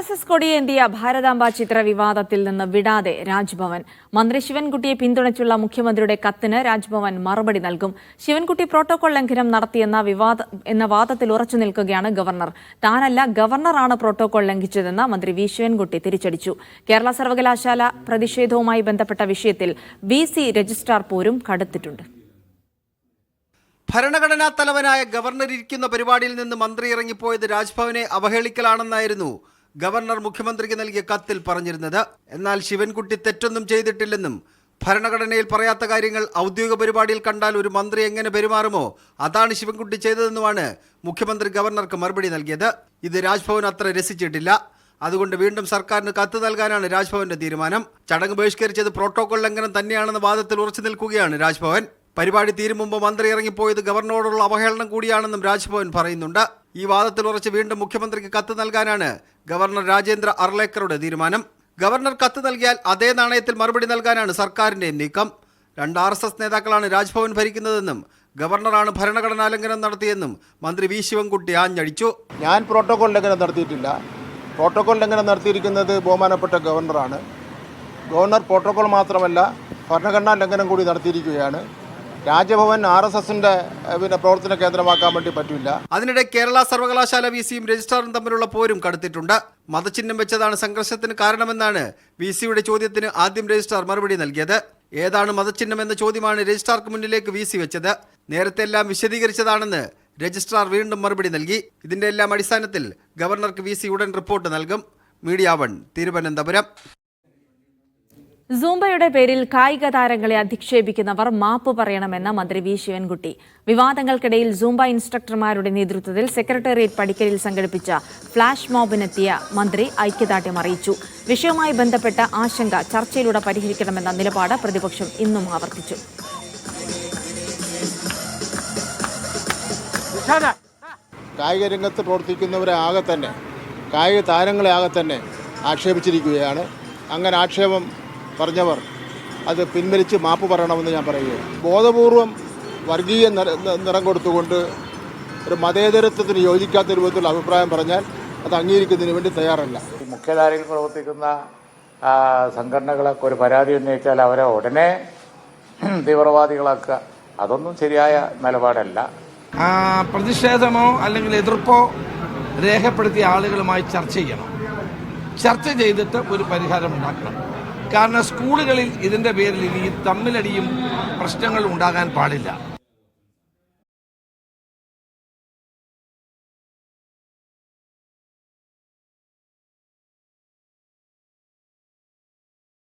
RSS കൊടിയേന്തിയ ഭാരതാംബ ചിത്ര വിവാദത്തിൽ നിന്ന് വിടാതെ രാജ്ഭവൻ. മന്ത്രി ശിവൻകുട്ടിയെ പിന്തുണച്ചുള്ള മുഖ്യമന്ത്രിയുടെ കത്തിന് രാജ്ഭവൻ മറുപടി നൽകും. ശിവൻകുട്ടി പ്രോട്ടോകോൾ ലംഘനം നടത്തിയെന്ന വാദത്തിൽ ഉറച്ചു നിൽക്കുകയാണ് ഗവർണർ. താനല്ല, ഗവർണറാണ് പ്രോട്ടോകോൾ ലംഘിച്ചതെന്ന് മന്ത്രി വി ശിവൻകുട്ടി തിരിച്ചടിച്ചു. കേരള സർവകലാശാല പ്രതിഷേധവുമായി ബന്ധപ്പെട്ട വിഷയത്തിൽ VC രജിസ്ട്രാർ പോരും കടുത്തിട്ടുണ്ട്. ഭരണഘടനാ തലവനായ ഗവർണർ ഇരിക്കുന്ന പരിപാടിയിൽ നിന്ന് മന്ത്രി ഇറങ്ങിപ്പോയത് രാജ്ഭവനെ അവഹേളിക്കലാണെന്നായിരുന്നു ഗവർണർ മുഖ്യമന്ത്രിക്ക് നൽകിയ കത്തിൽ പറഞ്ഞിരുന്നത്. എന്നാൽ ശിവൻകുട്ടി തെറ്റൊന്നും ചെയ്തിട്ടില്ലെന്നും ഭരണഘടനയിൽ പറയാത്ത കാര്യങ്ങൾ ഔദ്യോഗിക പരിപാടിയിൽ കണ്ടാൽ ഒരു മന്ത്രി എങ്ങനെ പെരുമാറുമോ അതാണ് ശിവൻകുട്ടി ചെയ്തതെന്നുമാണ് മുഖ്യമന്ത്രി ഗവർണർക്ക് മറുപടി നൽകിയത്. ഇത് രാജ്ഭവൻ അത്ര രസിച്ചിട്ടില്ല. അതുകൊണ്ട് വീണ്ടും സർക്കാരിന് കത്ത് നൽകാനാണ് രാജ്ഭവന്റെ തീരുമാനം. ചടങ്ങ് ബഹിഷ്കരിച്ചത് പ്രോട്ടോകോൾ ലംഘനം തന്നെയാണെന്ന വാദത്തിൽ ഉറച്ചു നിൽക്കുകയാണ് രാജ്ഭവൻ. പരിപാടി തീരും മുമ്പ് മന്ത്രി ഇറങ്ങിപ്പോയത് ഗവർണറോടുള്ള അവഹേളനം കൂടിയാണെന്നും രാജ്ഭവൻ പറയുന്നുണ്ട്. ഈ വാദത്തിൽ ഉറച്ച് വീണ്ടും മുഖ്യമന്ത്രിക്ക് കത്ത് നൽകാനാണ് ഗവർണർ രാജേന്ദ്ര അർലേക്കറുടെ തീരുമാനം. ഗവർണർ കത്ത് നൽകിയാൽ അതേ നാണയത്തിൽ മറുപടി നൽകാനാണ് സർക്കാരിന്റെ നീക്കം. 2 RSS നേതാക്കളാണ് രാജ്ഭവൻ ഭരിക്കുന്നതെന്നും ഗവർണറാണ് ഭരണഘടനാ ലംഘനം നടത്തിയെന്നും മന്ത്രി വി ശിവൻകുട്ടി ആഞ്ഞടിച്ചു. ഞാൻ പ്രോട്ടോകോൾ ലംഘനം നടത്തിയിട്ടില്ല. പ്രോട്ടോകോൾ ലംഘനം നടത്തിയിരിക്കുന്നത് ബഹുമാനപ്പെട്ട ഗവർണറാണ്. ഗവർണർ പ്രോട്ടോകോൾ മാത്രമല്ല ഭരണഘടനാ ലംഘനം കൂടി നടത്തിയിരിക്കുകയാണ്. രാജ്ഭവൻ RSSന്റെ പ്രവർത്തന കേന്ദ്രമാക്കാൻ വേണ്ടി പറ്റില്ല. അതിനിടെ കേരള സർവകലാശാല VCയും രജിസ്ട്രാറും തമ്മിലുള്ള പോരും കടുത്തിട്ടുണ്ട്. മതചിഹ്നം വെച്ചതാണ് സംഘർഷത്തിന് കാരണമെന്നാണ് VCയുടെ ചോദ്യത്തിന് ആദ്യം രജിസ്ട്രാർ മറുപടി നൽകിയത്. ഏതാണ് മതചിഹ്നം എന്ന ചോദ്യമാണ് രജിസ്ട്രാർക്ക് മുന്നിലേക്ക് VC വെച്ചത്. നേരത്തെ എല്ലാം വിശദീകരിച്ചതാണെന്ന് രജിസ്ട്രാർ വീണ്ടും മറുപടി നൽകി. ഇതിന്റെ എല്ലാം അടിസ്ഥാനത്തിൽ ഗവർണർക്ക് VC ഉടൻ റിപ്പോർട്ട് നൽകും. മീഡിയ 1 തിരുവനന്തപുരം. സൂംബയുടെ പേരിൽ കായിക താരങ്ങളെ അധിക്ഷേപിക്കുന്നവർ മാപ്പ് പറയണമെന്ന് മന്ത്രി വി ശിവൻകുട്ടി. വിവാദങ്ങൾക്കിടയിൽ സൂംബ ഇൻസ്ട്രക്ടർമാരുടെ നേതൃത്വത്തിൽ സെക്രട്ടേറിയറ്റ് പടിക്കലിൽ സംഘടിപ്പിച്ച ഫ്ളാഷ് മോബിനെത്തിയ മന്ത്രി ഐക്യദാർഢ്യം അറിയിച്ചു. വിഷയവുമായി ബന്ധപ്പെട്ട ആശങ്ക ചർച്ചയിലൂടെ പരിഹരിക്കണമെന്ന നിലപാട് പ്രതിപക്ഷം ഇന്നും ആവർത്തിച്ചു. കായിക രംഗത്ത് പ്രവർത്തിക്കുന്നവരെ ആകെ തന്നെ, കായിക താരങ്ങളെ ആകെ തന്നെ ആക്ഷേപിച്ചിരിക്കുകയാണ്. അങ്ങനെ ആക്ഷേപം പറഞ്ഞവർ അത് പിൻവലിച്ച് മാപ്പ് പറയണമെന്ന് ഞാൻ പറയുകയാണ്. ബോധപൂർവം വർഗീയ നിറം കൊടുത്തുകൊണ്ട് ഒരു മതേതരത്വത്തിന് യോജിക്കാത്ത രൂപത്തിലുള്ള അഭിപ്രായം പറഞ്ഞാൽ അത് അംഗീകരിക്കുന്നതിന് വേണ്ടി തയ്യാറല്ല. മുഖ്യധാരയിൽ പ്രവർത്തിക്കുന്ന സംഘടനകളൊക്കെ ഒരു പരാതി ഉന്നയിച്ചാൽ അവരെ ഉടനെ തീവ്രവാദികളാക്കുക, അതൊന്നും ശരിയായ നിലപാടല്ല. പ്രതിഷേധമോ അല്ലെങ്കിൽ എതിർപ്പോ രേഖപ്പെടുത്തിയ ആളുകളുമായി ചർച്ച ചെയ്യണം. ചർച്ച ചെയ്തിട്ട് ഒരു പരിഹാരം ഉണ്ടാക്കണം. കാരണം സ്കൂളുകളിൽ ഇതിൻ്റെ പേരിൽ ഇനി തമ്മിലടിയും പ്രശ്നങ്ങളും ഉണ്ടാകാൻ പാടില്ല.